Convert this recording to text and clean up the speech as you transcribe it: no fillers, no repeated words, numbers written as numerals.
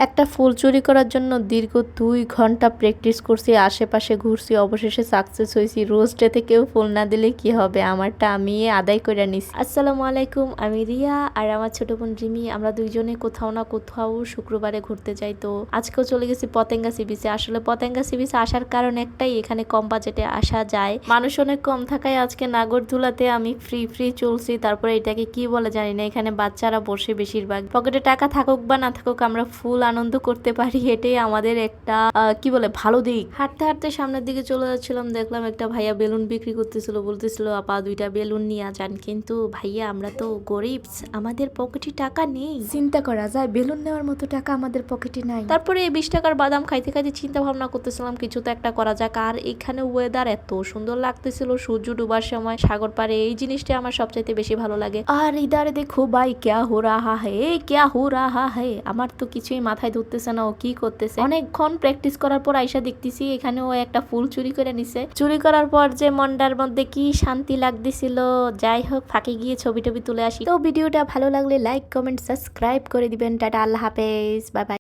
একটা ফুল চুরি করার জন্য দীর্ঘ 2 ঘন্টা প্র্যাকটিস করছি, আশেপাশে ঘুরছি, অবশেষে সাকসেস হয়েছি। রোজ ডেতে কেউ ফুল না দিলে কি হবে, আমারটা আমি আদায় করে নিছি। আসসালামু আলাইকুম, আমি রিয়া আর আমার ছোট বোন রিমি। আমরা দুইজনে কোথাও না কোথাও শুক্রবারে ঘুরতে যাই। তো আজকেও চলে গেছি পতেঙ্গা সি বিচে। আসলে পতেঙ্গা সি বিচে আসার কারণ একটাই, এখানে কম বাজেটে আসা যায়, মানুষ অনেক কম থাকায় আজকে নাগরদোলাতে আমি ফ্রি চলছি। তারপরে এটাকে কি বলে জানি না, এখানে বাচ্চারা বসে, বেশিরভাগ পকেটে টাকা থাকুক বা না থাকুক আমরা ফুল আনন্দ করতে পারি, এটাই আমাদের একটা কি বলে ভালো দিক। হাঁটতে হাঁটতে সামনের দিকে চলে যাচ্ছিলাম, দেখলাম একটা ভাইয়া বেলুন বিক্রি করতেছিল, বলতেছিল আপা 2টা বেলুন নিয়ে যান। কিন্তু ভাইয়া আমরা তো গরিব, আমাদের পকেটে টাকা নেই। চিন্তা করা যায়, বেলুন নেওয়ার মতো টাকা আমাদের পকেটে নাই। তারপরে এই 20 টাকার বাদাম খাইতে খাইতে চিন্তা ভাবনা করতেছিলাম কিছু তো একটা করা যাক। আর এখানে ওয়েদার এত সুন্দর লাগতেছিল, সূর্য ডুবার সময় সাগর পারে, এই জিনিসটা আমার সবচাইতে বেশি ভালো লাগে। আর ইদারে দেখো ভাই ক্যা হো রাহা হে, ক্যা হো রাহা হে, আমার তো কিছুই মাথায় ধরতেছে না ও কি করতেছে। অনেকক্ষণ প্র্যাকটিস করার পর আইসা দেখতেছি এখানে ও একটা ফুল চুরি করে নিছে। চুরি করার পর যে মনটার মধ্যে কি শান্তি লাগতেছিল। যাই হোক, ফাঁকে গিয়ে ছবি টবি তুলে আসি। তো ভিডিওটা ভালো লাগলে লাইক কমেন্ট সাবস্ক্রাইব করে দিবেন। টাটা, আল্লাহ হাফেজ, বাই বাই।